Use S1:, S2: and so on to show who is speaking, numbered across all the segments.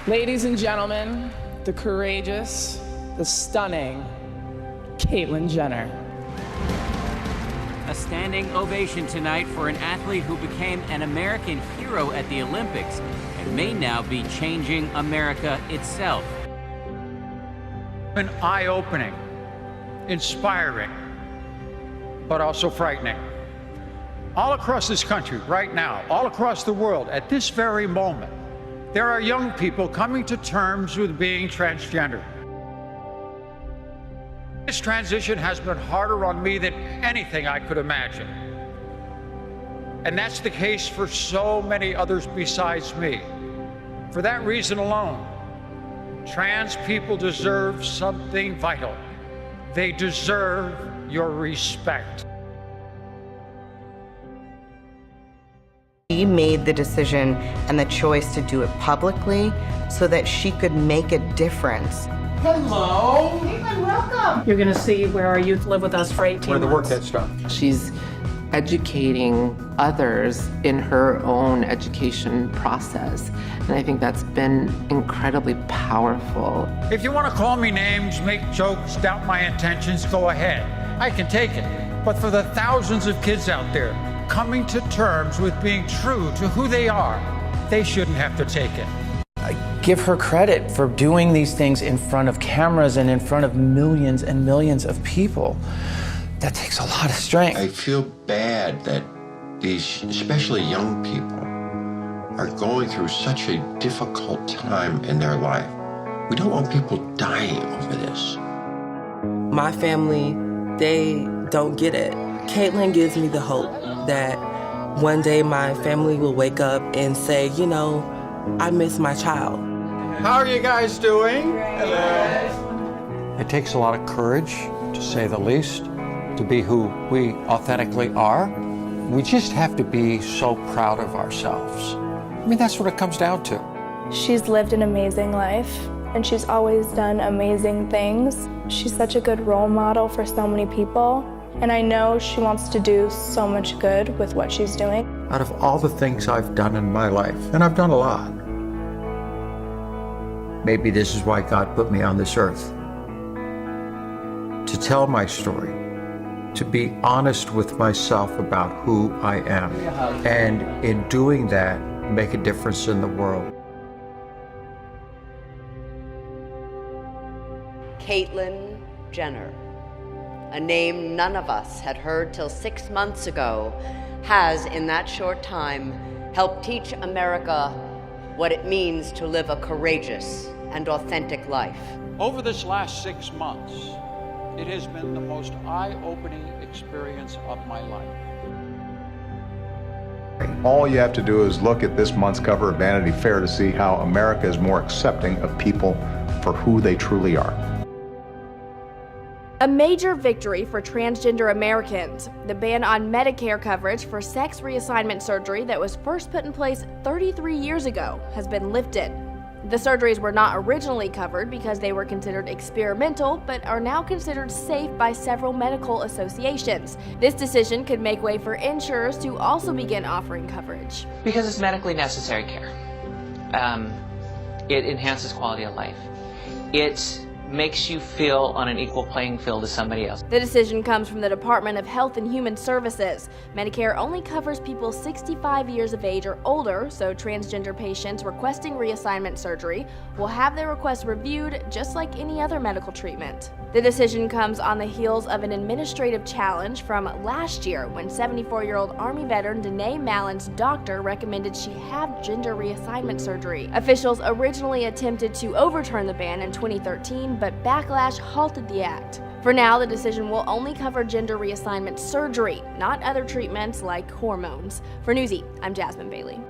S1: Ladies and gentlemen, the courageous, the stunning Caitlyn Jenner.
S2: A standing ovation tonight for an athlete who became an American hero at the Olympics and may now be changing America itself.
S3: Been eye-opening, inspiring, but also frightening. All across this country right now, all across the world, at this very moment, there are young people coming to terms with being transgender. This transition has been harder on me than anything I could imagine. And that's the case for so many others besides me. For that reason alone, trans people deserve something vital. They deserve your respect.
S4: She made the decision and the choice to do it publicly so that she could make a difference.
S1: Hello.
S5: Caitlyn, welcome.
S6: You're going to see where our youth live with us for 18 months.
S3: Where the work that's done.
S7: She's educating others in her own education process. And I think that's been incredibly powerful.
S3: If you want to call me names, make jokes, doubt my intentions, go ahead. I can take it. But for the thousands of kids out there coming to terms with being true to who they are, they shouldn't have to take it.
S8: I give her credit for doing these things in front of cameras and in front of millions and millions of people. That takes a lot of strength.
S9: I feel bad that these, especially young people, are going through such a difficult time in their life. We don't want people dying over this.
S10: My family, they don't get it. Caitlyn gives me the hope that one day my family will wake up and say, you know, I miss my child.
S3: How are you guys doing? Hello. It takes a lot of courage, to say the least, to be who we authentically are. We just have to be so proud of ourselves. I mean, that's what it comes down to.
S5: She's lived an amazing life, and she's always done amazing things. She's such a good role model for so many people, and I know she wants to do so much good with what she's doing.
S3: Out of all the things I've done in my life, and I've done a lot, maybe this is why God put me on this earth. To tell my story, to be honest with myself about who I am, and in doing that, make a difference in the world.
S11: Caitlyn Jenner, a name none of us had heard till 6 months ago, has in that short time helped teach America what it means to live a courageous and authentic life.
S3: Over this last 6 months, it has been the most eye-opening experience of my life.
S12: All you have to do is look at this month's cover of Vanity Fair to see how America is more accepting of people for who they truly are.
S13: A major victory for transgender Americans. The ban on Medicare coverage for sex reassignment surgery that was first put in place 33 years ago has been lifted. The surgeries were not originally covered because they were considered experimental, but are now considered safe by several medical associations. This decision could make way for insurers to also begin offering coverage.
S7: Because it's medically necessary care. It enhances quality of life. It makes you feel on an equal playing field as somebody else.
S13: The decision comes from the Department of Health and Human Services. Medicare only covers people 65 years of age or older, so transgender patients requesting reassignment surgery will have their request reviewed just like any other medical treatment. The decision comes on the heels of an administrative challenge from last year when 74-year-old Army veteran Danae Mallon's doctor recommended she have gender reassignment surgery. Officials originally attempted to overturn the ban in 2013, but backlash halted the act. For now, the decision will only cover gender reassignment surgery, not other treatments like hormones. For Newsy, I'm Jasmine Bailey.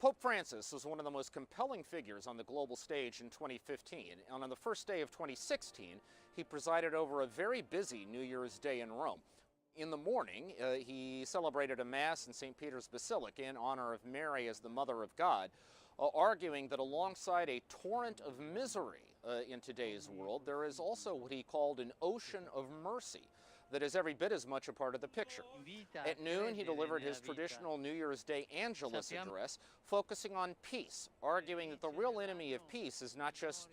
S14: Pope Francis was one of the most compelling figures on the global stage in 2015, and on the first day of 2016, he presided over a very busy New Year's Day in Rome. In the morning, he celebrated a Mass in St. Peter's Basilica in honor of Mary as the Mother of God, arguing that alongside a torrent of misery in today's world, there is also what he called an ocean of mercy that is every bit as much a part of the picture. At noon, he delivered his traditional New Year's Day Angelus address, focusing on peace, arguing that the real enemy of peace is not just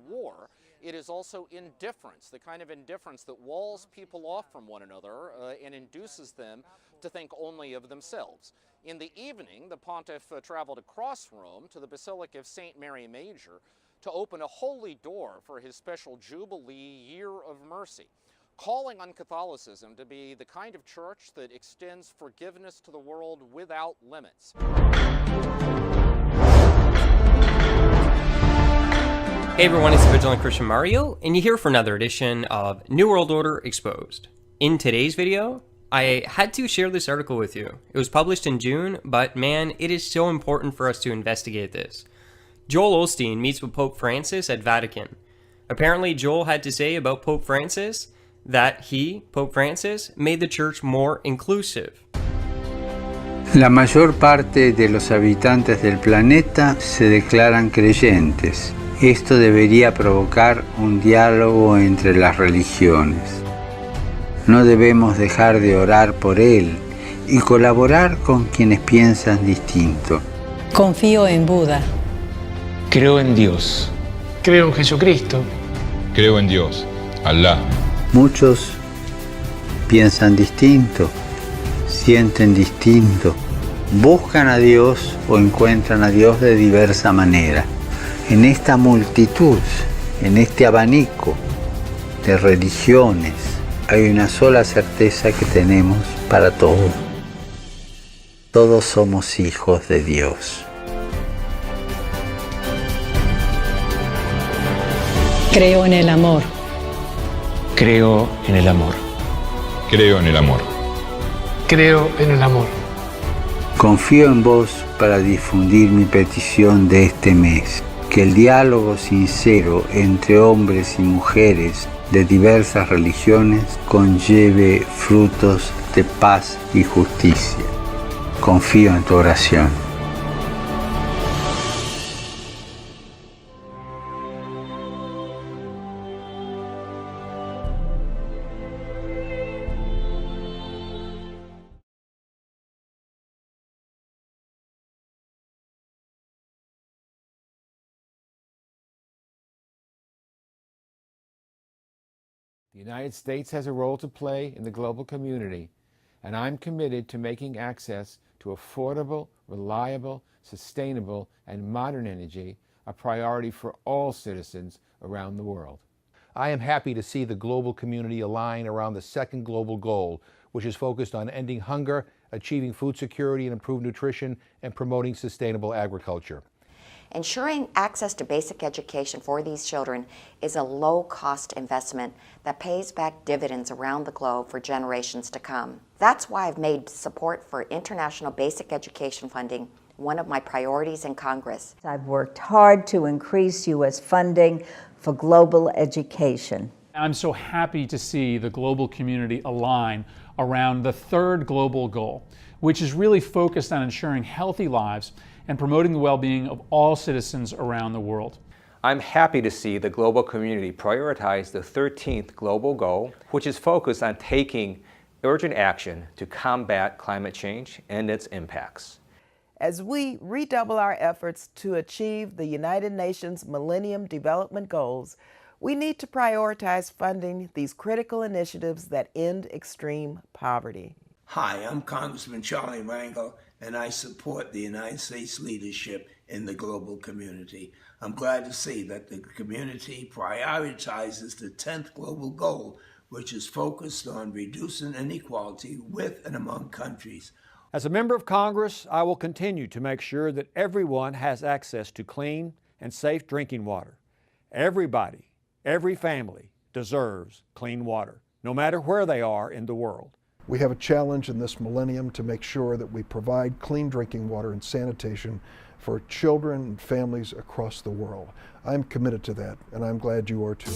S14: war, it is also indifference, the kind of indifference that walls people off from one another and induces them to think only of themselves. In the evening, the pontiff traveled across Rome to the Basilica of St. Mary Major to open a holy door for his special Jubilee Year of Mercy, calling on Catholicism to be the kind of church that extends forgiveness to the world without limits.
S15: Hey everyone, it's Vigilant Christian Mario, and you're here for another edition of New World Order Exposed. In today's video, I had to share this article with you. It was published in June, but man, it is so important for us to investigate this. Joel Osteen meets with Pope Francis at Vatican. Apparently, Joel had to say about Pope Francis that he, Pope Francis, made the church more inclusive.
S16: La mayor parte de los habitantes del planeta se declaran creyentes. Esto debería provocar un diálogo entre las religiones. No debemos dejar de orar por él y colaborar con quienes piensan distinto.
S17: Confío en Buda.
S18: Creo en Dios.
S19: Creo en Jesucristo.
S20: Creo en Dios, Alá.
S16: Muchos piensan distinto, sienten distinto, buscan a Dios o encuentran a Dios de diversa manera. En esta multitud, en este abanico de religiones, hay una sola certeza que tenemos para todos. Todos somos hijos de Dios.
S17: Creo en el amor.
S18: Creo en el amor.
S20: Creo en el amor.
S19: Creo en el amor.
S16: Confío en vos para difundir mi petición de este mes. Que el diálogo sincero entre hombres y mujeres de diversas religiones conlleve frutos de paz y justicia. confío en tu oración.
S21: The United States has a role to play in the global community, and I'm committed to making access to affordable, reliable, sustainable, and modern energy a priority for all citizens around the world.
S22: I am happy to see the global community align around the second global goal, which is focused on ending hunger, achieving food security and improved nutrition, and promoting sustainable agriculture.
S23: Ensuring access to basic education for these children is a low-cost investment that pays back dividends around the globe for generations to come. That's why I've made support for international basic education funding one of my priorities in Congress.
S24: I've worked hard to increase U.S. funding for global education.
S25: I'm so happy to see the global community align around the third global goal, which is really focused on ensuring healthy lives and promoting the well-being of all citizens around the world.
S26: I'm happy to see the global community prioritize the 13th global goal, which is focused on taking urgent action to combat climate change and its impacts.
S27: As we redouble our efforts to achieve the United Nations Millennium Development Goals, we need to prioritize funding these critical initiatives that end extreme poverty.
S28: Hi, I'm Congressman Charlie Rangel, and I support the United States leadership in the global community. I'm glad to see that the community prioritizes the 10th global goal, which is focused on reducing inequality with and among countries.
S3: As a member of Congress, I will continue to make sure that everyone has access to clean and safe drinking water. Everybody, every family deserves clean water, no matter where they are in the world.
S29: We have a challenge in this millennium to make sure that we provide clean drinking water and sanitation for children and families across the world. I'm committed to that, and I'm glad you are too.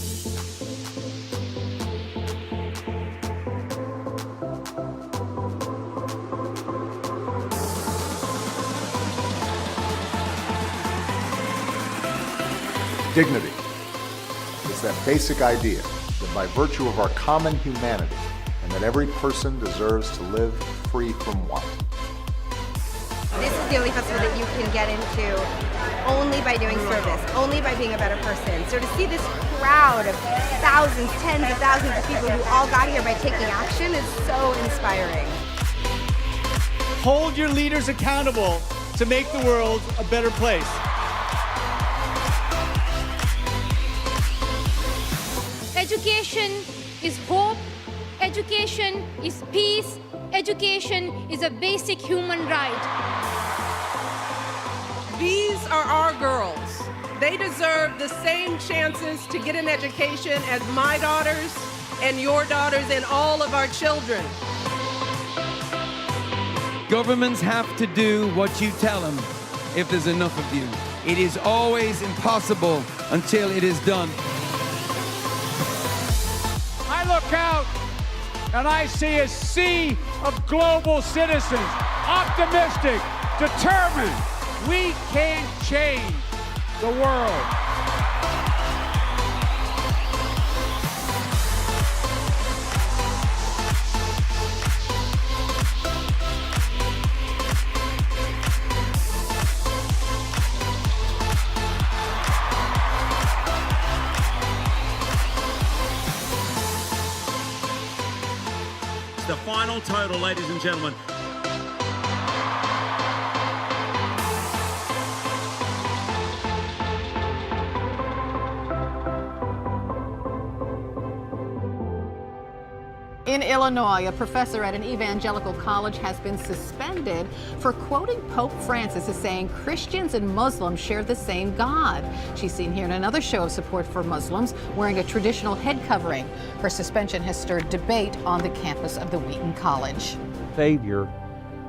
S12: Dignity is that basic idea that by virtue of our common humanity, and that every person deserves to live free from want.
S30: This is the only festival that you can get into only by doing service, only by being a better person. So to see this crowd of thousands, tens of thousands of people who all got here by taking action is so inspiring.
S31: Hold your leaders accountable to make the world a better place.
S32: Education is hope. Education is peace. Education is a basic human right.
S33: These are our girls. They deserve the same chances to get an education as my daughters and your daughters and all of our children.
S34: Governments have to do what you tell them if there's enough of you. It is always impossible until it is done.
S3: I look out and I see a sea of global citizens, optimistic, determined. We can change the world.
S35: The final total, ladies and gentlemen.
S36: In Illinois, a professor at an evangelical college has been suspended for quoting Pope Francis as saying Christians and Muslims share the same God. She's seen here in another show of support for Muslims wearing a traditional head covering. Her suspension has stirred debate on the campus of the Wheaton College.
S37: Savior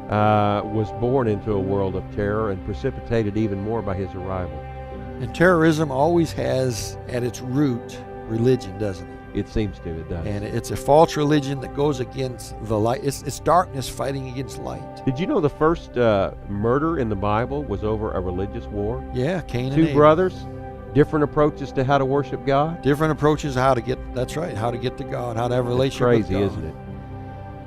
S37: was born into a world of terror and precipitated even more by his arrival.
S38: And terrorism always has at its root religion, doesn't it?
S37: It seems to, it does.
S1: And it's a false religion that goes against the light. It's darkness fighting against light.
S37: Did you know the first murder in the Bible was over a religious war?
S1: Yeah, Cain and
S37: Two
S1: Abel.
S37: brothers, different approaches to how to worship God?
S1: Different approaches how to get, that's right, how to get to God, how to have a relationship with God.
S37: Crazy, isn't it?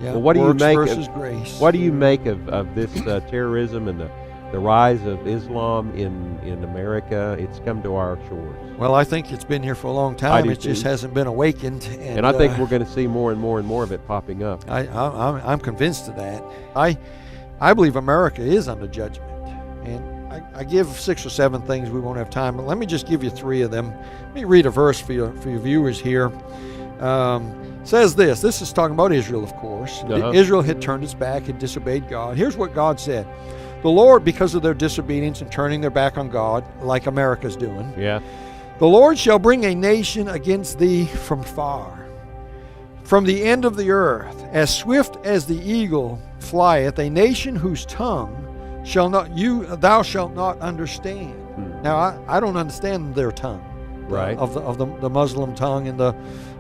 S1: Yeah,
S37: well, what do you
S1: works
S37: make
S1: versus
S37: of,
S1: grace.
S37: What do you make of this terrorism and the rise of Islam in America? It's come to our shores.
S1: Well, I think it's been here for a long time. It just hasn't been awakened.
S37: And I think we're going to see more and more and more of it popping up.
S1: I'm convinced of that. I believe America is under judgment. And I give 6 or 7 things. We won't have time, but let me just give you 3 of them. Let me read a verse for your viewers here. Says this is talking about Israel, of course. Israel had turned its back, had disobeyed God. Here's what God said. The Lord, because of their disobedience and turning their back on God, like America's doing, the Lord shall bring a nation against thee from far, from the end of the earth, as swift as the eagle flieth, a nation whose tongue thou shalt not understand. Now, I don't understand their tongue,
S37: right?
S1: Of the Muslim tongue and the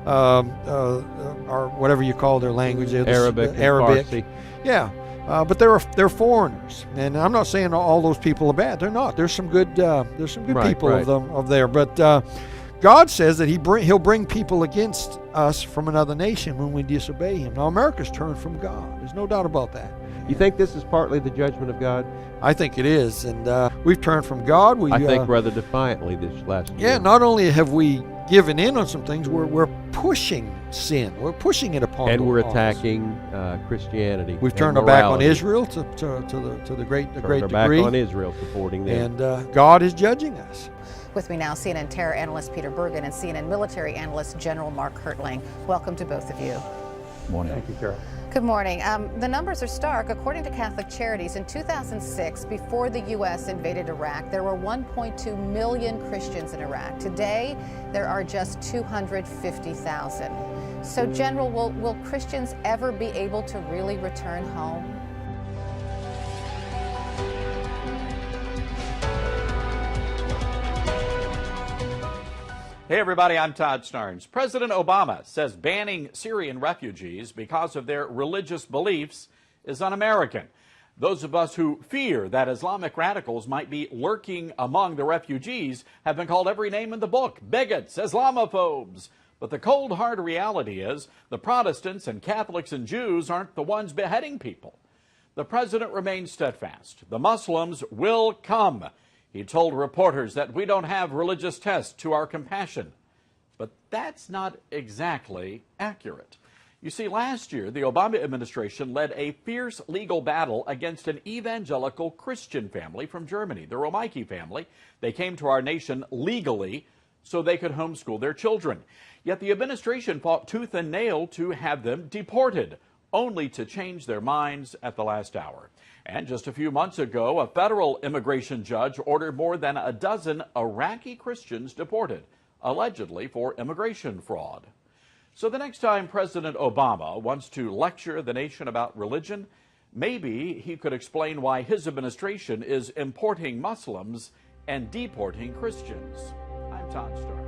S1: or whatever you call their language,
S37: Arabic.
S1: Farsi. Yeah. But they're foreigners, and I'm not saying all those people are bad. They're not. There's some good people of there. But God says that He'll bring people against us from another nation when we disobey Him. Now America's turned from God. There's no doubt about that.
S37: You think this is partly the judgment of God?
S1: I think it is, and we've turned from God.
S37: I think rather defiantly this last year.
S1: Yeah. Not only have we given in on some things, we're pushing sin. We're pushing it upon.
S37: And we're attacking Christianity.
S1: We've turned our back on Israel to the great degree.
S37: Turned our back on Israel, supporting them.
S1: And God is judging us.
S36: With me now, CNN terror analyst Peter Bergen and CNN military analyst General Mark Hertling. Welcome to both of you.
S1: Morning.
S37: Thank you, Carol.
S36: Good morning. The numbers are stark. According to Catholic Charities, in 2006, before the U.S. invaded Iraq, there were 1.2 million Christians in Iraq. Today, there are just 250,000. So, General, will Christians ever be able to really return home?
S2: Hey everybody, I'm Todd Starnes. President Obama says banning Syrian refugees because of their religious beliefs is un-American. Those of us who fear that Islamic radicals might be lurking among the refugees have been called every name in the book: bigots, Islamophobes. But the cold hard reality is the Protestants and Catholics and Jews aren't the ones beheading people. The president remains steadfast. The Muslims will come. He told reporters that we don't have religious tests to our compassion. But that's not exactly accurate. You see, last year, the Obama administration led a fierce legal battle against an evangelical Christian family from Germany, the Romeike family. They came to our nation legally so they could homeschool their children. Yet the administration fought tooth and nail to have them deported, only to change their minds at the last hour. And just a few months ago, a federal immigration judge ordered more than a dozen Iraqi Christians deported, allegedly for immigration fraud. So the next time President Obama wants to lecture the nation about religion, maybe he could explain why his administration is importing Muslims and deporting Christians. I'm Todd Starnes.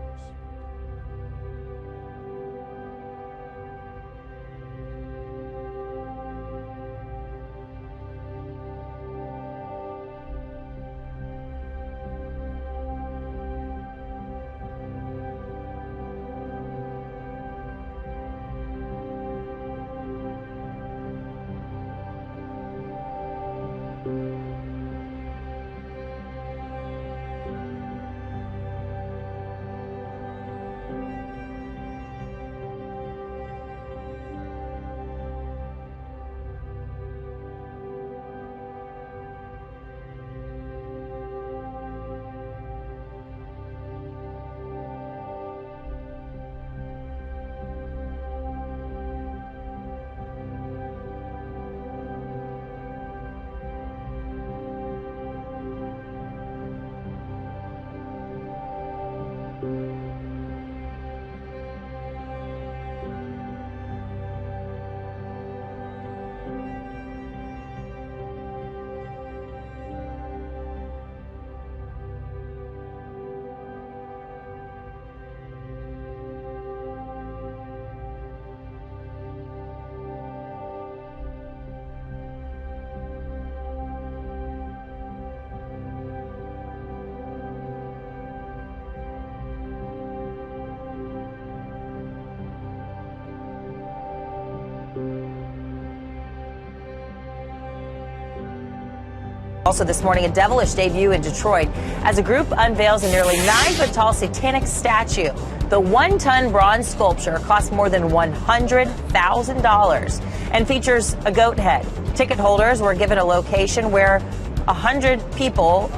S4: Also this morning, a devilish debut in Detroit as a group unveils a nearly 9-foot-tall satanic statue. The 1-ton bronze sculpture costs more than $100,000 and features a goat head. Ticket holders were given a location where hundreds of people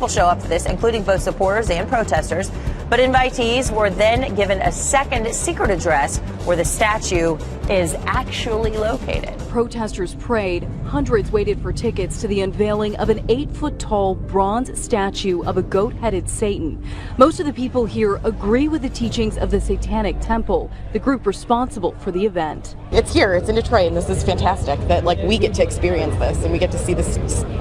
S4: show up for this, including both supporters and protesters. But invitees were then given a second secret address where the statue is actually located.
S5: Protesters prayed. Hundreds waited for tickets to the unveiling of an 8-foot-tall bronze statue of a goat-headed Satan. Most of the people here agree with the teachings of the Satanic Temple, the group responsible for the event.
S6: It's here, it's in Detroit, and this is fantastic that we get to experience this and we get to see this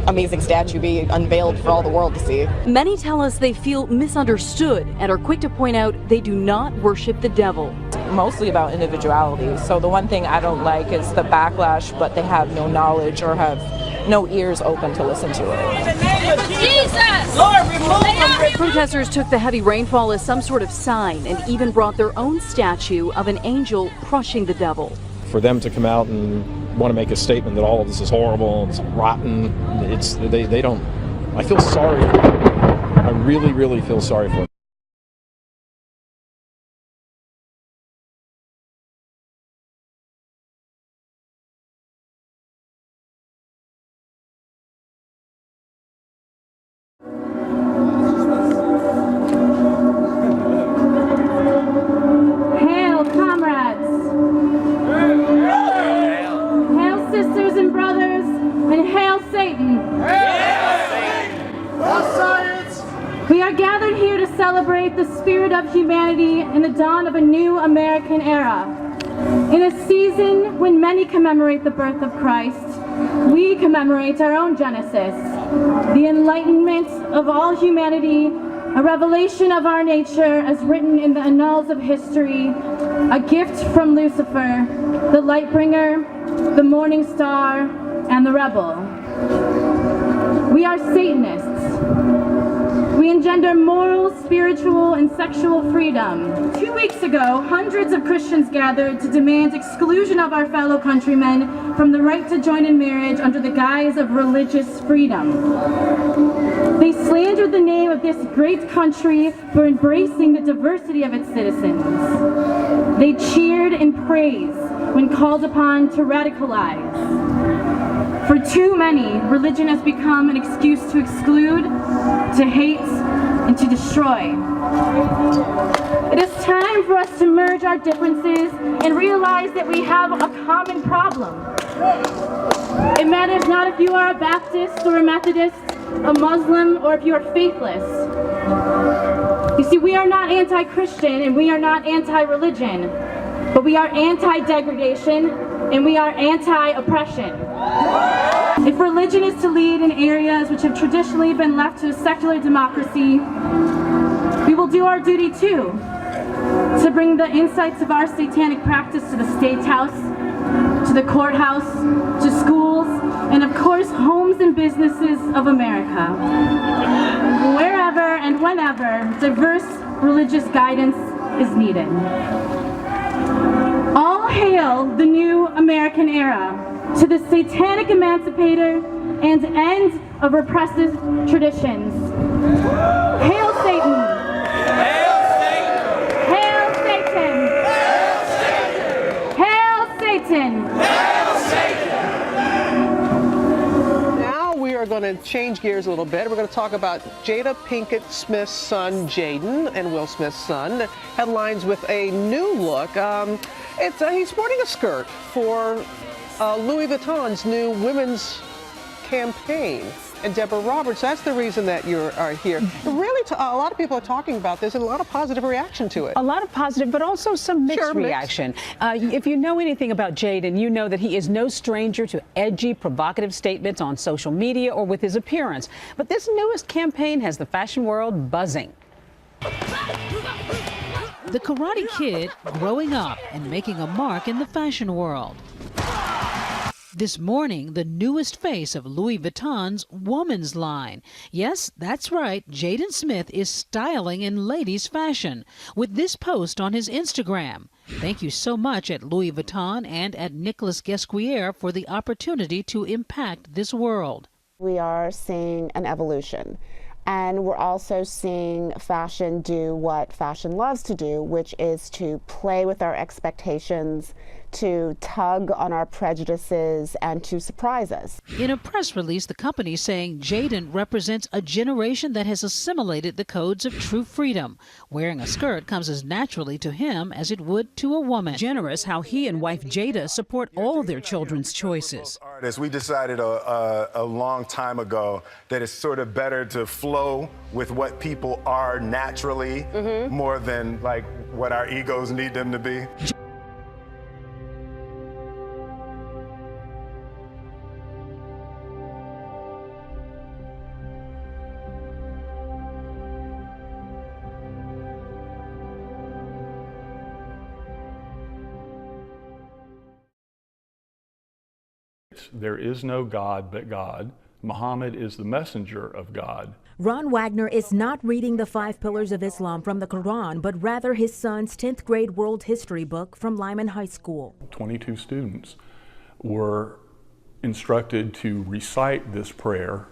S6: amazing statue be unveiled for all the world to see.
S5: Many tell us they feel misunderstood and are quick to point out they do not worship the devil.
S6: Mostly about individuality. So the one thing I don't like is the backlash, but they have no knowledge or have no ears open to listen to it.
S5: In the name of Jesus! Lord, remove them! Protesters took the heavy rainfall as some sort of sign and even brought their own statue of an angel crushing the devil.
S7: For them to come out and want to make a statement that all of this is horrible, it's rotten, they don't. I feel sorry for them. I really, really feel sorry for them.
S8: Hail, comrades! Hail, sisters and brothers, and hail Satan! We are gathered here to celebrate the spirit of humanity and the dawn of a new American era. In a season when many commemorate the birth of Christ, we commemorate our own Genesis, the enlightenment of all humanity, a revelation of our nature as written in the annals of history, a gift from Lucifer, the light bringer, the morning star, and the rebel. We are Satanists. We engender moral, spiritual, and sexual freedom. 2 weeks ago, hundreds of Christians gathered to demand exclusion of our fellow countrymen from the right to join in marriage under the guise of religious freedom. They slandered the name of this great country for embracing the diversity of its citizens. They cheered and praised when called upon to radicalize. For too many, religion has become an excuse to exclude, to hate, and to destroy. It is time for us to merge our differences and realize that we have a common problem. It matters not if you are a Baptist or a Methodist, a Muslim, or if you are faithless. You see, we are not anti-Christian and we are not anti-religion, but we are anti-degradation and we are anti-oppression. If religion is to lead in areas which have traditionally been left to a secular democracy, we will do our duty too, to bring the insights of our satanic practice to the State House, to the courthouse, to schools, and of course homes and businesses of America. Wherever and whenever diverse religious guidance is needed. All hail the new American era, to the satanic emancipator and end of repressive traditions. Hail Satan! Hail Satan! Hail Satan! Hail Satan! Hail Satan!
S9: Now we are going to change gears a little bit. We're going to talk about Jada Pinkett Smith's son, Jaden, and Will Smith's son. Headlines with a new look. He's sporting a skirt for Louis Vuitton's new women's campaign. And Deborah Roberts, that's the reason that you are here. Really, a lot of people are talking about this and a lot of positive reaction to it.
S10: A lot of positive, but also some mixed reaction. If you know anything about Jaden, you know that he is no stranger to edgy, provocative statements on social media or with his appearance. But this newest campaign has the fashion world buzzing.
S11: The Karate Kid growing up and making a mark in the fashion world. This morning, the newest face of Louis Vuitton's woman's line. Yes, that's right, Jaden Smith is styling in ladies' fashion with this post on his Instagram. Thank you so much at Louis Vuitton and at Nicolas Guesquier for the opportunity to impact this world.
S13: We are seeing an evolution. And we're also seeing fashion do what fashion loves to do, which is to play with our expectations, to tug on our prejudices, and to surprise us.
S11: In a press release, the company saying Jaden represents a generation that has assimilated the codes of true freedom. Wearing a skirt comes as naturally to him as it would to a woman.
S10: Generous how he and wife Jada support all their children's choices.
S14: We decided a long time ago that it's sort of better to flow with what people are naturally more than like what our egos need them to be.
S15: There is no God but God. Muhammad is the messenger of God.
S16: Ron Wagner is not reading the 5 Pillars of Islam from the Quran, but rather his son's 10th grade world history book from Lyman High School.
S15: 22 students were instructed to recite this prayer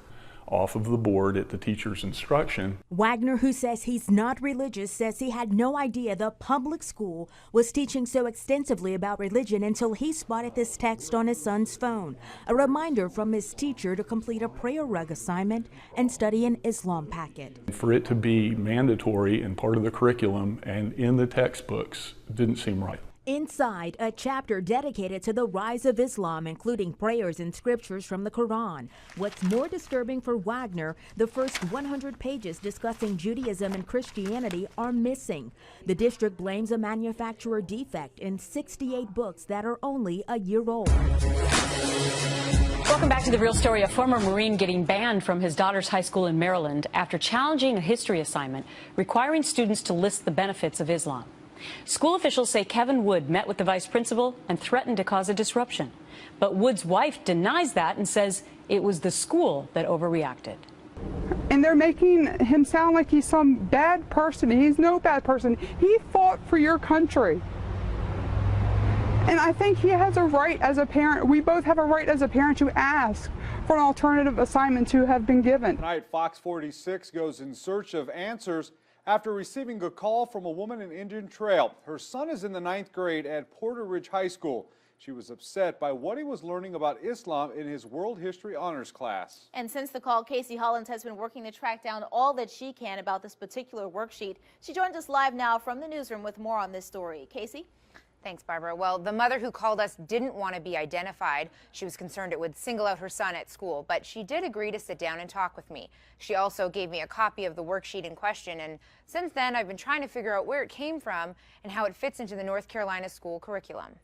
S15: off of the board at the teacher's instruction.
S16: Wagner, who says he's not religious, says he had no idea the public school was teaching so extensively about religion until he spotted this text on his son's phone, a reminder from his teacher to complete a prayer rug assignment and study an Islam packet.
S15: For it to be mandatory and part of the curriculum and in the textbooks didn't seem right.
S16: Inside, a chapter dedicated to the rise of Islam, including prayers and scriptures from the Quran. What's more disturbing for Wagner, the first 100 pages discussing Judaism and Christianity are missing. The district blames a manufacturer defect in 68 books that are only a year old.
S4: Welcome back to The Real Story. A former Marine getting banned from his daughter's high school in Maryland after challenging a history assignment requiring students to list the benefits of Islam. School officials say Kevin Wood met with the vice principal and threatened to cause a disruption. But Wood's wife denies that and says it was the school that overreacted.
S17: And they're making him sound like he's some bad person. He's no bad person. He fought for your country. And I think he has a right as a parent. We both have a right as a parent to ask for an alternative assignment to have been given.
S18: Tonight, Fox 46 goes in search of answers after receiving a call from a woman in Indian Trail. Her son is in the 9th grade at Porter Ridge High School. She was upset by what he was learning about Islam in his World History Honors class.
S19: And since the call, Casey Hollins has been working to track down all that she can about this particular worksheet. She joins us live now from the newsroom with more on this story. Casey?
S20: Thanks, Barbara. Well, the mother who called us didn't want to be identified. She was concerned it would single out her son at school, but she did agree to sit down and talk with me. She also gave me a copy of the worksheet in question, and since then I've been trying to figure out where it came from and how it fits into the North Carolina school curriculum.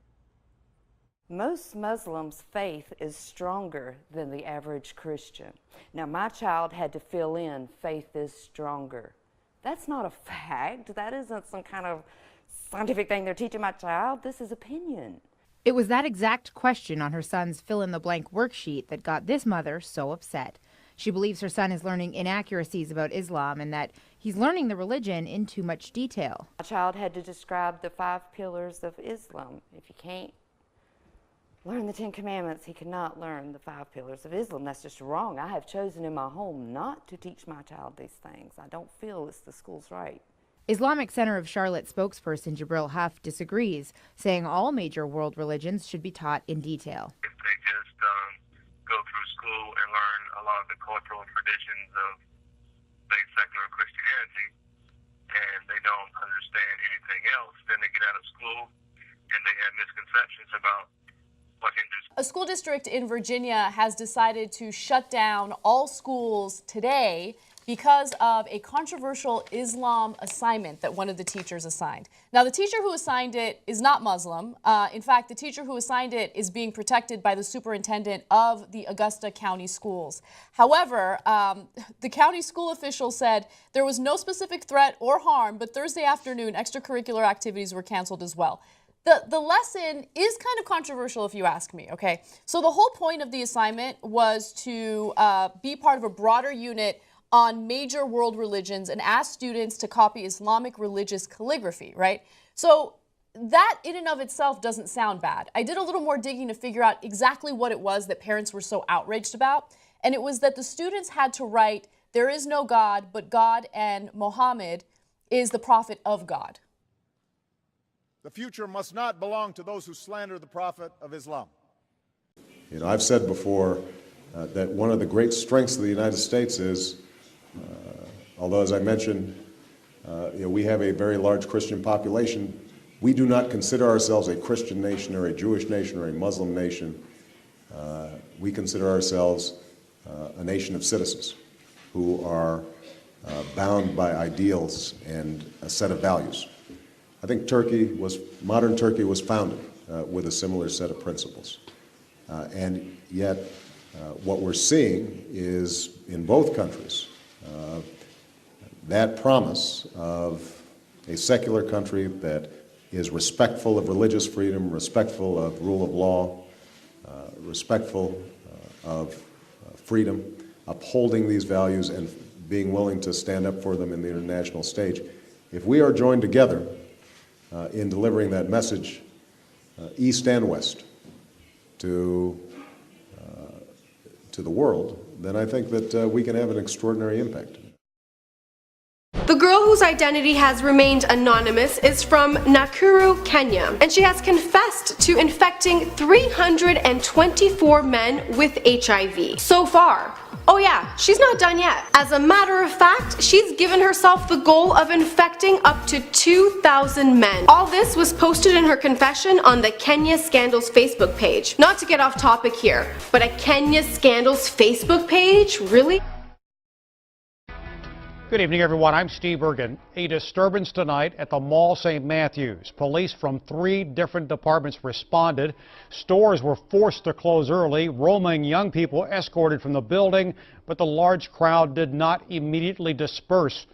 S21: Most Muslims' faith is stronger than the average Christian. Now, my child had to fill in faith is stronger. That's not a fact. That isn't some kind of scientific thing they're teaching my child. This is opinion.
S20: It was that exact question on her son's fill-in-the-blank worksheet that got this mother so upset. She believes her son is learning inaccuracies about Islam and that he's learning the religion in too much detail.
S21: My child had to describe the 5 pillars of Islam. If you can't learn the 10 Commandments, he cannot learn the 5 pillars of Islam. That's just wrong. I have chosen in my home not to teach my child these things. I don't feel it's the school's right.
S20: Islamic Center of Charlotte spokesperson Jabril Huff disagrees, saying all major world religions should be taught in detail.
S22: If they just go through school and learn a lot of the cultural traditions of, say, secular Christianity, and they don't understand anything else, then they get out of school and they have misconceptions about what Hindus.
S23: A school district in Virginia has decided to shut down all schools today because of a controversial Islam assignment that one of the teachers assigned. Now, the teacher who assigned it is not Muslim. In fact, the teacher who assigned it is being protected by the superintendent of the Augusta County Schools. However, the county school official said there was no specific threat or harm, but Thursday afternoon, extracurricular activities were canceled as well. The lesson is kind of controversial if you ask me, okay? So the whole point of the assignment was to be part of a broader unit on major world religions and ask students to copy Islamic religious calligraphy, right? So that in and of itself doesn't sound bad. I did a little more digging to figure out exactly what it was that parents were so outraged about, and it was that the students had to write, "There is no God, but God and Muhammad is the prophet of God."
S1: The future must not belong to those who slander the prophet of Islam.
S3: You know, I've said before that one of the great strengths of the United States is, although as I mentioned, we have a very large Christian population, we do not consider ourselves a Christian nation or a Jewish nation or a Muslim nation. We consider ourselves a nation of citizens who are bound by ideals and a set of values. I think modern Turkey was founded with a similar set of principles. And yet, what we're seeing is, in both countries, that promise of a secular country that is respectful of religious freedom, respectful of rule of law, respectful of freedom, upholding these values and being willing to stand up for them in the international stage. If we are joined together in delivering that message, east and west, to the world, then I think that we can have an extraordinary impact.
S12: The girl whose identity has remained anonymous is from Nakuru, Kenya, and she has confessed to infecting 324 men with HIV so far. Oh yeah, she's not done yet. As a matter of fact, she's given herself the goal of infecting up to 2,000 men. All this was posted in her confession on the Kenya Scandals Facebook page. Not to get off topic here, but a Kenya Scandals Facebook page? Really?
S24: Good evening, everyone. I'm Steve Bergen. A disturbance tonight at the Mall St. Matthews. Police from 3 different departments responded. Stores were forced to close early. Roaming young people escorted from the building, but the large crowd did not immediately disperse.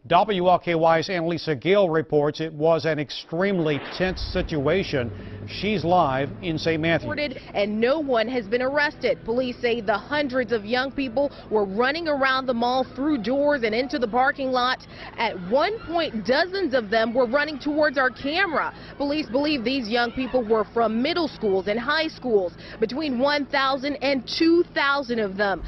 S24: WLKY's Annalisa Gale reports it was an extremely tense situation. She's live in St. Matthews.
S25: And no one has been arrested. Police say the hundreds of young people were running around the mall through doors and into the parking lot. At one point, dozens of them were running towards our camera. Police believe these young people were from middle schools and high schools, between 1,000 and 2,000 of them.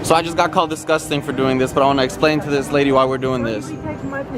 S26: So I just got called disgusting for doing this, but I want to explain to this lady why we're doing this.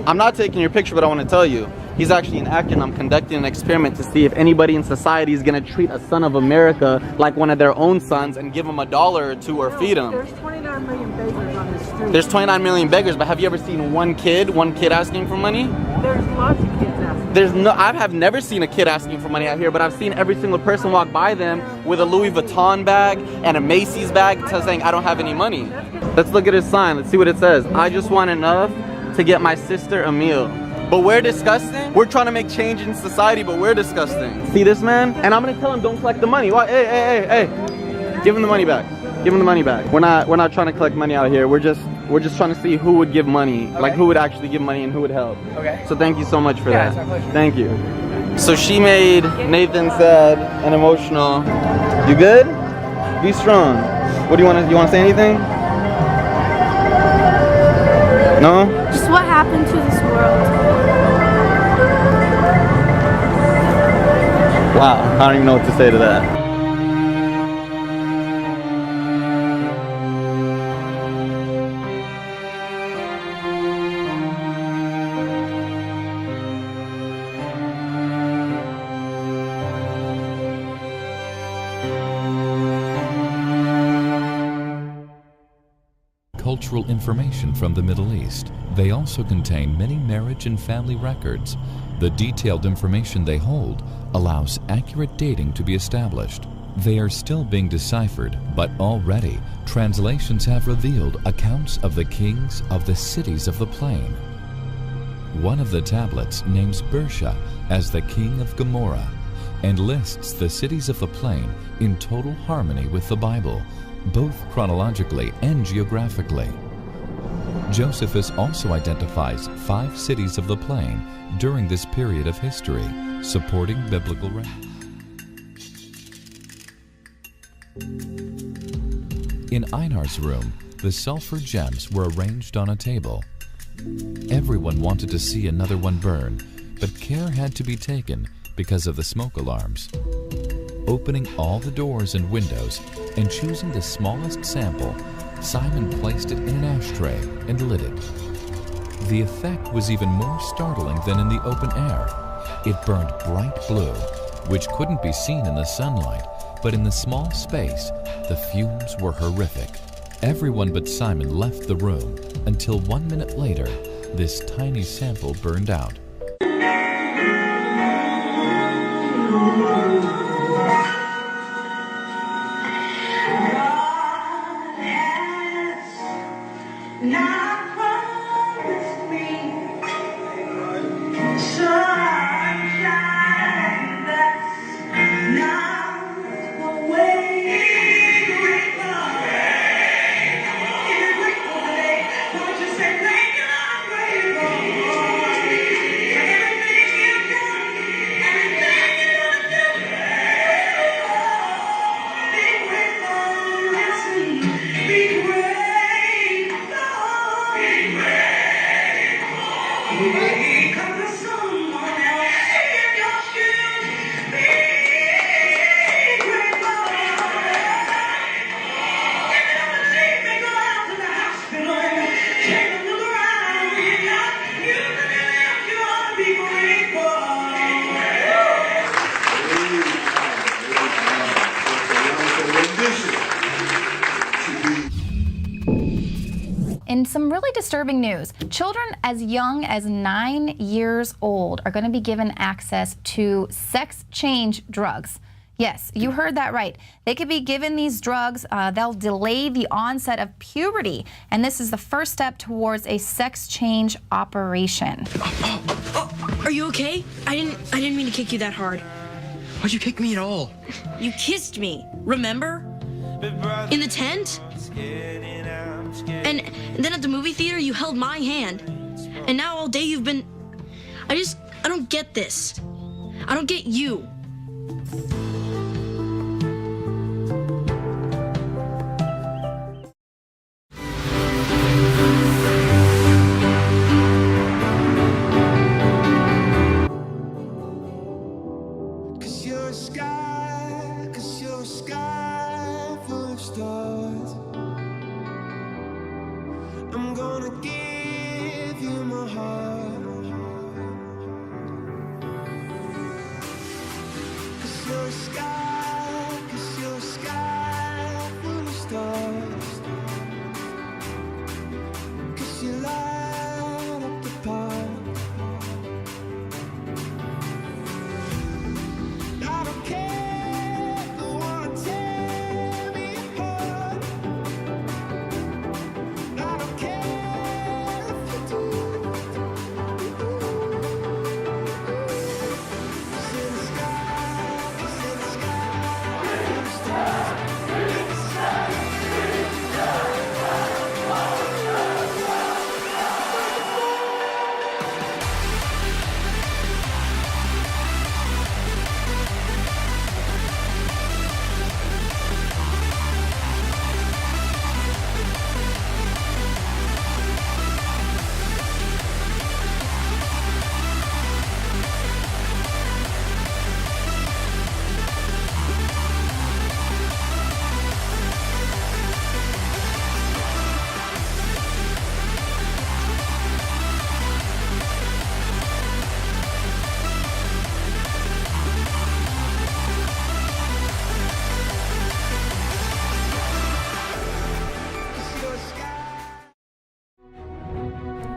S26: I'm not taking your picture, but I want to tell you, he's actually an actor and I'm conducting an experiment to see if anybody in society is going to treat a son of America like one of their own sons and give him $1 or $2 or feed him.
S27: There's 29 million beggars on the street.
S26: There's 29 million beggars, but have you ever seen one kid asking for money?
S27: There's lots of kids asking.
S26: I have never seen a kid asking for money out here, but I've seen every single person walk by them with a Louis Vuitton bag and a Macy's bag saying, I don't have any money. Let's look at his sign. Let's see what it says. I just want enough to get my sister a meal. But we're disgusting. We're trying to make change in society, but we're disgusting. See this man? And I'm gonna tell him don't collect the money. Why? Hey. Give him the money back. Give him the money back. We're not trying to collect money out here. We're just trying to see who would give money, like who would actually give money and who would help. Okay. So thank you so much for that. It's my pleasure. Thank you. So she made Nathan sad and emotional. You good? Be strong. What do you want to say anything? I don't even know what to say to that.
S2: Cultural information from the Middle East. They also contain many marriage and family records. The detailed information they hold allows accurate dating to be established. They are still being deciphered, but already translations have revealed accounts of the kings of the cities of the plain. One of the tablets names Bersha as the king of Gomorrah and lists the cities of the plain in total harmony with the Bible, both chronologically and geographically. Josephus also identifies 5 cities of the plain during this period of history, supporting biblical In Einar's room, the sulfur gems were arranged on a table. Everyone wanted to see another one burn, but care had to be taken because of the smoke alarms. Opening all the doors and windows and choosing the smallest sample, Simon placed it in an ashtray and lit it. The effect was even more startling than in the open air. It burned bright blue, which couldn't be seen in the sunlight, but in the small space, the fumes were horrific. Everyone but Simon left the room until 1 minute later, this tiny sample burned out.
S5: In some really disturbing news, children as young as 9 years old are going to be given access to sex change drugs. Yes, you heard that right. They could be given these drugs. They'll delay the onset of puberty, and this is the first step towards a sex change operation.
S6: Are you okay? I didn't mean to kick you that hard.
S7: Why'd you kick me at all?
S6: You kissed me, remember? In the tent? And then at the movie theater, you held my hand. And now all day you've been... I don't get this. I don't get you.
S8: Cause you're a sky full of stars. I'm gonna give you my heart. Cause you're a sky full of stars. Cause you light up the park. I don't care if you wanna tear me apart. I don't care if you do. Cause in the sky,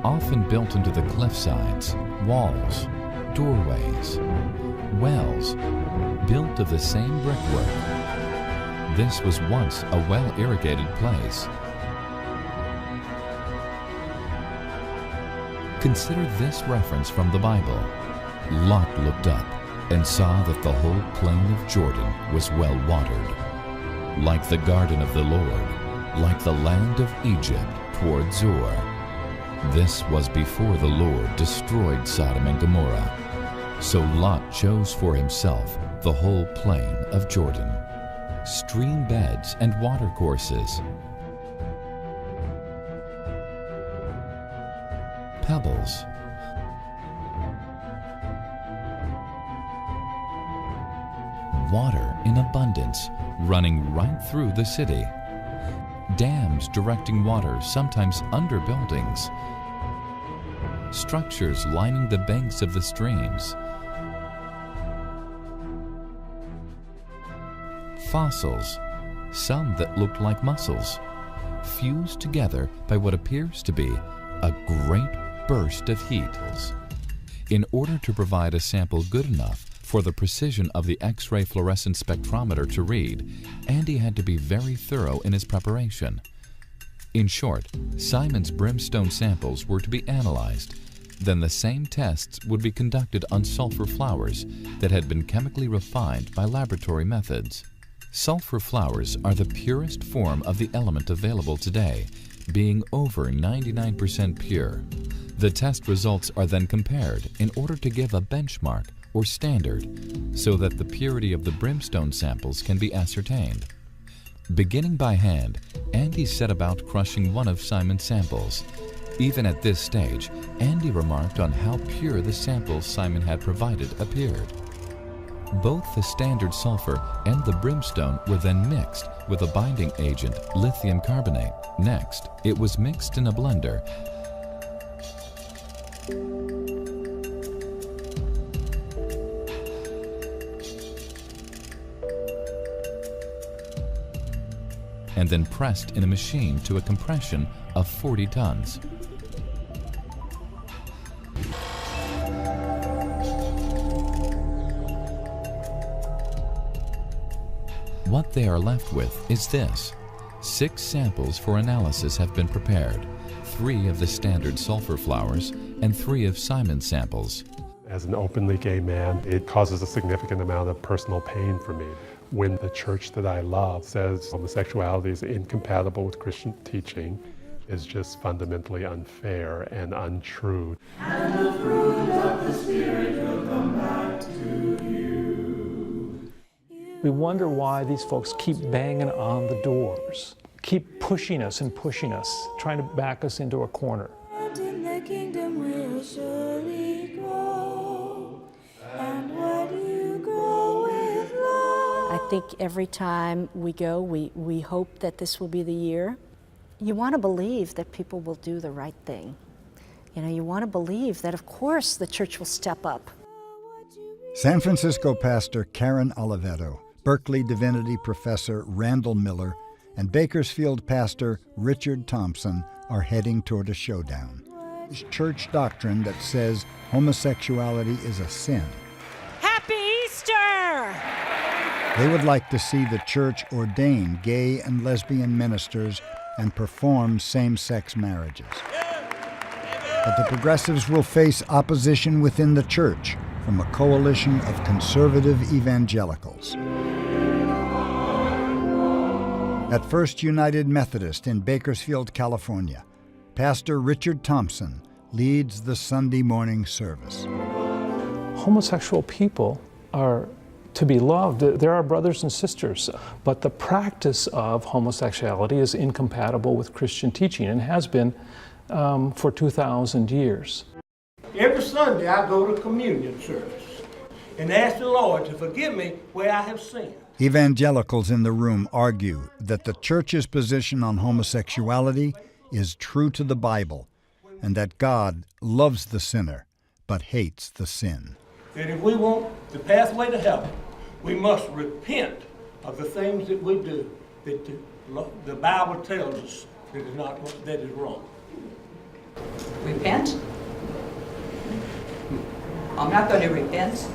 S2: often built into the cliff sides, walls, doorways, wells, built of the same brickwork. This was once a well-irrigated place. Consider this reference from the Bible. Lot looked up and saw that the whole plain of Jordan was well watered, like the garden of the Lord, like the land of Egypt toward Zoar. This was before the Lord destroyed Sodom and Gomorrah. So Lot chose for himself the whole plain of Jordan, stream beds and watercourses, pebbles, water in abundance running right through the city, dams directing water sometimes under buildings, structures lining the banks of the streams, fossils, some that looked like mussels, fused together by what appears to be a great burst of heat. In order to provide a sample good enough for the precision of the X-ray fluorescent spectrometer to read, Andy had to be very thorough in his preparation. In short, Simon's brimstone samples were to be analyzed. Then the same tests would be conducted on sulfur flowers that had been chemically refined by laboratory methods. Sulfur flowers are the purest form of the element available today, being over 99% pure. The test results are then compared in order to give a benchmark or standard so that the purity of the brimstone samples can be ascertained. Beginning by hand, Andy set about crushing one of Simon's samples. Even at this stage, Andy remarked on how pure the samples Simon had provided appeared. Both the standard sulfur and the brimstone were then mixed with a binding agent, lithium carbonate. Next, it was mixed in a blender and then pressed in a machine to a compression of 40 tons. What they are left with is this. 6 samples for analysis have been prepared, 3 of the standard sulfur flowers and 3 of Simon's samples.
S9: As an openly gay man, it causes a significant amount of personal pain for me. When the church that I love says homosexuality is incompatible with Christian teaching, is just fundamentally unfair and untrue.
S8: And the fruit of the Spirit will come back to you.
S10: We wonder why these folks keep banging on the doors, keep pushing us and pushing us, trying to back us into a corner.
S8: And the kingdom will surely grow, and what you grow with love.
S11: I think every time we go, we hope that this will be the year. You want to believe that people will do the right thing. You know, you want to believe that, of course, the church will step up.
S13: San Francisco pastor Karen Oliveto, Berkeley Divinity professor Randall Miller, and Bakersfield pastor Richard Thompson are heading toward a showdown. It's church doctrine that says homosexuality is a sin.
S11: Happy Easter!
S13: They would like to see the church ordain gay and lesbian ministers and perform same-sex marriages. But the progressives will face opposition within the church from a coalition of conservative evangelicals. At First United Methodist in Bakersfield, California, Pastor Richard Thompson leads the Sunday morning service.
S10: Homosexual people are to be loved. They're our brothers and sisters, but the practice of homosexuality is incompatible with Christian teaching and has been for 2,000 years.
S27: Every Sunday I go to communion service and ask the Lord to forgive me where I have sinned.
S13: Evangelicals in the room argue that the church's position on homosexuality is true to the Bible and that God loves the sinner but hates the sin.
S27: That if we want the pathway to heaven, we must repent of the things that we do that the Bible tells us that is wrong.
S4: Repent? I'm not going to repent.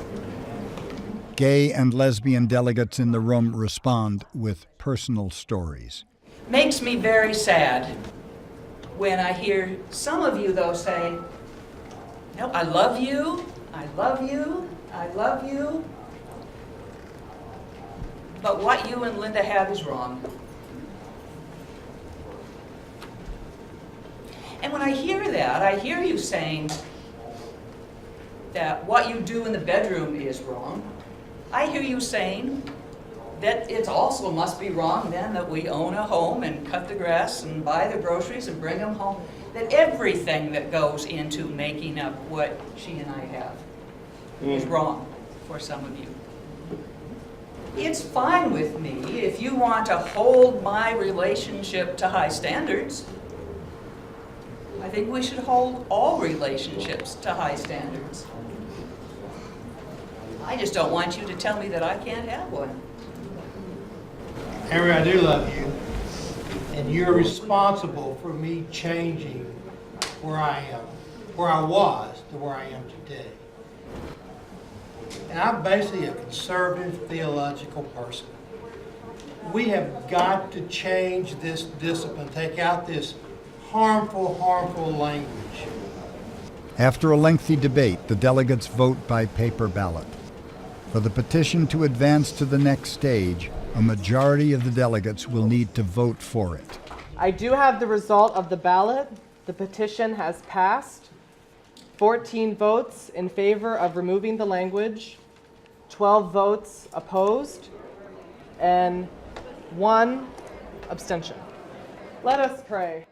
S13: Gay and lesbian delegates in the room respond with personal stories.
S4: Makes me very sad when I hear some of you, though, say, no, I love you, I love you, I love you, but what you and Linda have is wrong. And when I hear that, I hear you saying that what you do in the bedroom is wrong. I hear you saying that it also must be wrong then that we own a home and cut the grass and buy the groceries and bring them home. That everything that goes into making up what she and I have is wrong for some of you. It's fine with me if you want to hold my relationship to high standards. I think we should hold all relationships to high standards. I just don't want you to tell me that I can't have one.
S27: Henry, I do love you, and you're responsible for me changing where I am, where I was to where I am today. And I'm basically a conservative theological person. We have got to change this discipline, take out this harmful language.
S13: After a lengthy debate, the delegates vote by paper ballot. For the petition to advance to the next stage, a majority of the delegates will need to vote for it.
S14: I do have the result of the ballot. The petition has passed. 14 votes in favor of removing the language, 12 votes opposed, and 1 abstention. Let us pray.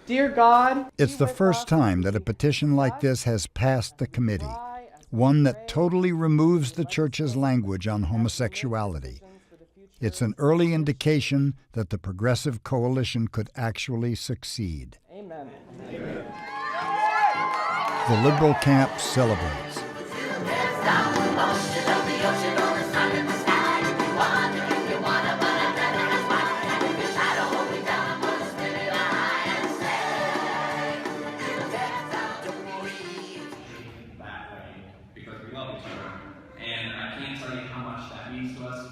S14: Dear God,
S13: it's the first time that a petition like this has passed the committee, one that totally removes the church's language on homosexuality. It's an early indication that the Progressive Coalition could actually succeed.
S14: Amen.
S13: The liberal camp celebrates.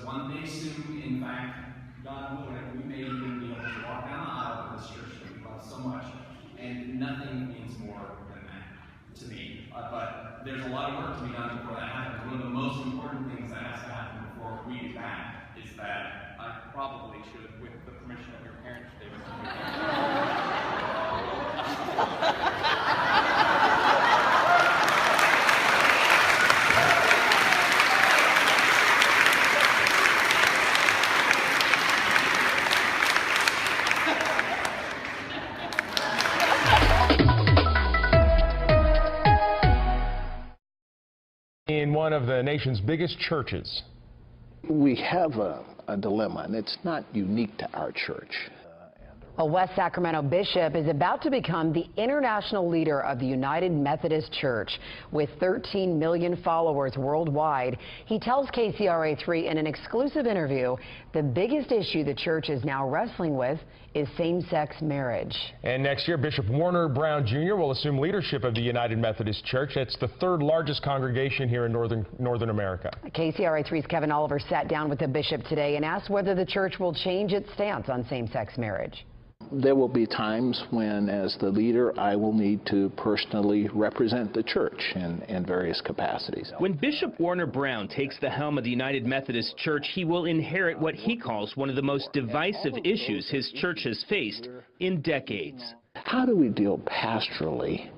S15: One day soon, in fact, God willing, we may even be able to walk down the aisle of this church that we love so much, and nothing means more than that to me. But there's a lot of work to be done before that happens. One of the most important things that has to happen before we do that is that I probably should, with the permission of your parents,
S16: in one of the nation's biggest churches.
S17: We have a dilemma, and it's not unique to our church.
S18: A West Sacramento bishop is about to become the international leader of the United Methodist Church. With 13 million followers worldwide, he tells KCRA3 in an exclusive interview the biggest issue the church is now wrestling with is same-sex marriage.
S16: And next year, Bishop Warner Brown Jr. will assume leadership of the United Methodist Church. It's the third largest congregation here in Northern America.
S18: KCRA3's Kevin Oliver sat down with the bishop today and asked whether the church will change its stance on same-sex marriage.
S17: There will be times when, as the leader, I will need to personally represent the church in various capacities.
S19: When Bishop Warner Brown takes the helm of the United Methodist Church, he will inherit what he calls one of the most divisive issues his church has faced in decades.
S17: How do we deal pastorally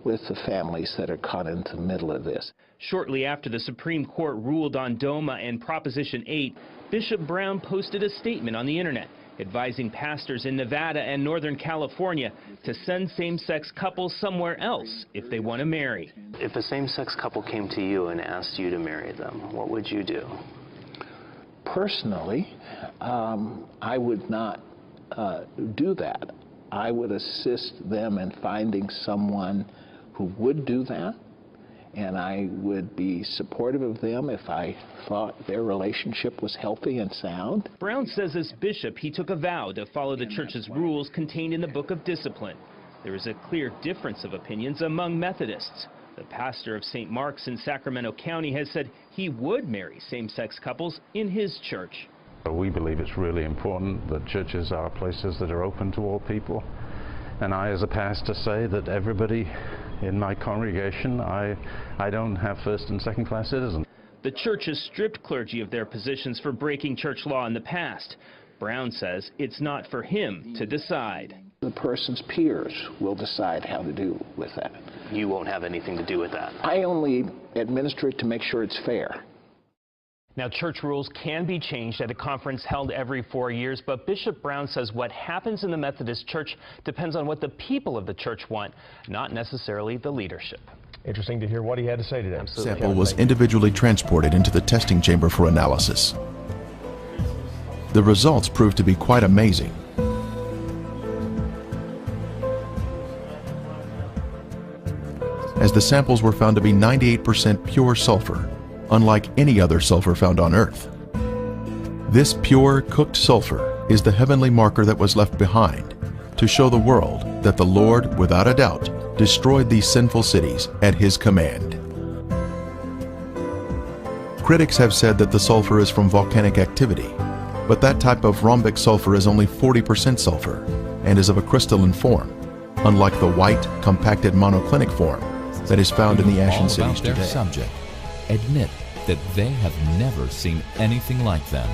S17: with the families that are caught into the middle of this?
S19: Shortly after the Supreme Court ruled on DOMA and Proposition 8, Bishop Brown posted a statement on the internet advising pastors in Nevada and Northern California to send same-sex couples somewhere else if they want to marry.
S28: If a same-sex couple came to you and asked you to marry them, what would you do?
S17: Personally, I would not do that. I would assist them in finding someone who would do that, and I would be supportive of them if I thought their relationship was healthy and sound.
S19: Brown says as bishop, he took a vow to follow the church's rules contained in the Book of Discipline. there is a clear difference of opinions among Methodists. The pastor of St. Mark's in Sacramento County has said he would marry same-sex couples in his church.
S1: We believe it's really important that churches are places that are open to all people. And I, as a pastor, say that everybody in my congregation, I don't have first and second class citizens.
S19: The church has stripped clergy of their positions for breaking church law in the past. Brown says it's not for him to decide.
S17: The person's peers will decide how to do with that.
S28: You won't have anything to do with that.
S17: I only administer it to make sure it's fair.
S19: Now, church rules can be changed at a conference held every 4 years, but Bishop Brown says what happens in the Methodist Church depends on what the people of the church want, not necessarily the leadership.
S16: Interesting to hear what he had to say today.
S19: Absolutely.
S3: Sample was individually transported into the testing chamber for analysis. The results proved to be quite amazing. As the samples were found to be 98% pure sulfur, unlike any other sulfur found on Earth. This pure, cooked sulfur is the heavenly marker that was left behind to show the world that the Lord, without a doubt, destroyed these sinful cities at His command. Critics have said that the sulfur is from volcanic activity, but that type of rhombic sulfur is only 40% sulfur and is of a crystalline form, unlike the white, compacted monoclinic form that is found in the ashen cities
S2: their
S3: today.
S2: Subject admit that they have never seen anything like them.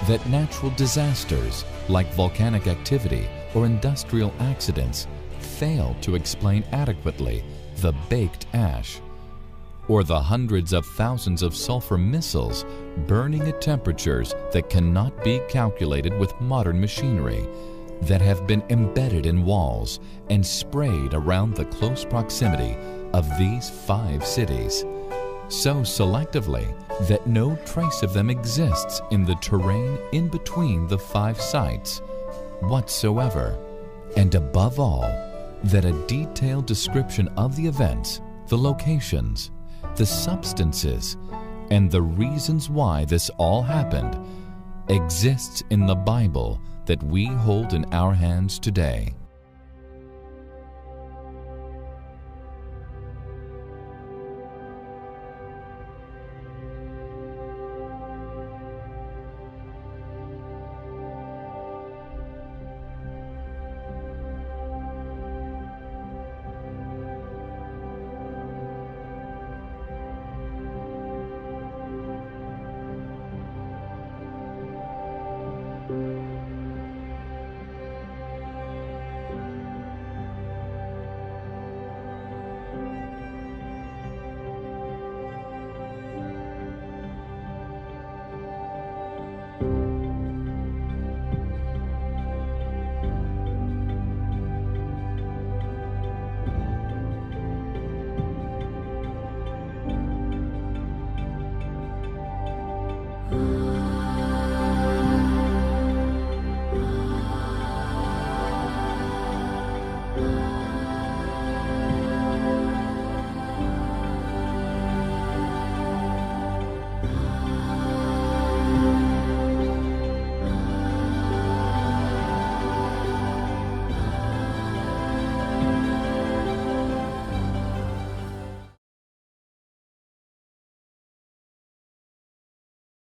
S2: That natural disasters like volcanic activity or industrial accidents fail to explain adequately the baked ash, or the hundreds of thousands of sulfur missiles burning at temperatures that cannot be calculated with modern machinery, that have been embedded in walls and sprayed around the close proximity of these 5 cities, so selectively that no trace of them exists in the terrain in between the 5 sites whatsoever, and above all, that a detailed description of the events, the locations, the substances, and the reasons why this all happened exists in the Bible that we hold in our hands today.